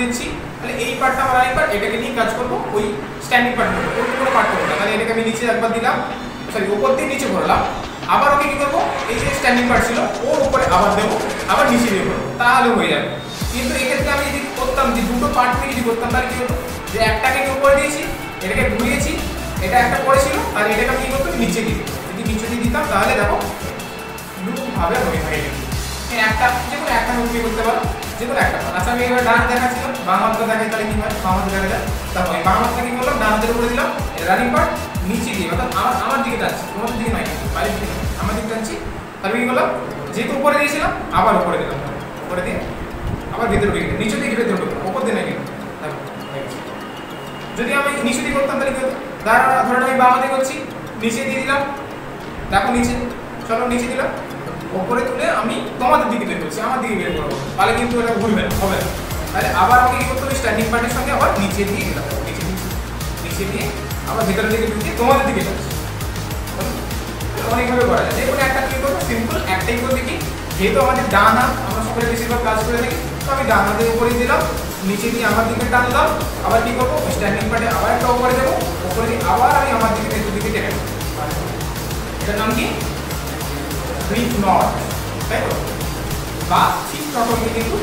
দিচ্ছি, তাহলে এই পার্টটা আমার রানিং পার্ট, এটাকে নিয়ে কাজ করবো, ওই স্ট্যান্ডিং পার্ট করবো, অন্য কোনো পার্ট করবো না। তাহলে এটাকে আমি নিচে একবার দিলাম, সরি উপর দিয়ে নিচে করলাম, আবার ওকে কি করবো, এই যে স্ট্যান্ডিং পার্ট ছিল ওর উপরে আবার দেবো, আবার নিচে দিয়ে করবো, তাহলে হয়ে যাবে। কিন্তু এক্ষেত্রে আমি যদি করতাম যে দুটো পার্ট থেকে যদি করতাম, তাহলে কি হতো, যে একটাকে কি উপরে দিয়েছি, এটাকে ঘুরিয়েছি, এটা একটা পড়েছিল, আর এটাকে আমি কি করতাম নিচে দিয়ে দিতাম। যদি নিচে দিয়ে দিতাম তাহলে দেখো দুভাবে হয়ে থাকে। একটা যে কোনো একটা মুভি করতে পারো, যে কোনো একটা। আচ্ছা আমি এবার ডান দেখাচ্ছিলাম, বাম হাতটা দেখাই, তাহলে কি হয়, বাম হাতে দেখা যায়। তারপর আমি বাম হাতটা কি করলাম, ডান হাতের উপরে দিলাম, রানিং পার্ট নিচে দিয়ে, অর্থাৎ আমার দিকে টানছি, তোমাদের দিকে নয়, বাইরের দিকে আমার দিকে টানছি। তারপর কি করলাম, যেহেতু উপরে দিয়েছিলাম আবার উপরে দিলাম, উপরে দিয়ে আবার ভেতরে ঢুকে নিচে দিয়ে ভেতরে ঢুকলাম, উপর দিয়ে নাকি। যদি আমি নিচে দিয়ে করতাম তাহলে কি হতো, ধরো আমি বাম হাতে করছি, নিচে দিয়ে দিলাম, দেখো নিচে, চলো নিচে দিলাম, উপরে তুলে আমি তোমাদের দিকে বের করছি, আমার দিকে বের করবো, তাহলে কিন্তু এটা ঘুরবে না, হবে না। তাহলে আবার আমাকে কি করতে হবে, স্ট্যান্ডিং পার্টের সঙ্গে আবার নিচে দিয়ে দিলাম, নিচে দিয়ে আবার ভেতরের দিকে ঢুকিয়ে তোমাদের দিকে যাচ্ছি। অনেকভাবে করা যায়, যে কোনো একটা কি করবো, সিম্পল একটাই করে দেখি। যেহেতু আমাদের ডান হাত, আমরা সকলে বেশিরভাগ কাজ করে থাকি, তো আমি ডান হাতের উপরে দিলাম, নিচে দিয়ে আমার দিকে টানলাম, আবার কি করবো, স্ট্যান্ডিং পার্টে আবার একটা উপরে দেবো, উপরে দিয়ে আবার আমি আমার দিকে ভেতর দিকে টেনে দেবো। এটার নাম কি, ব্রিজ নট, তাই তো, বা ঠিক নট কিন্তু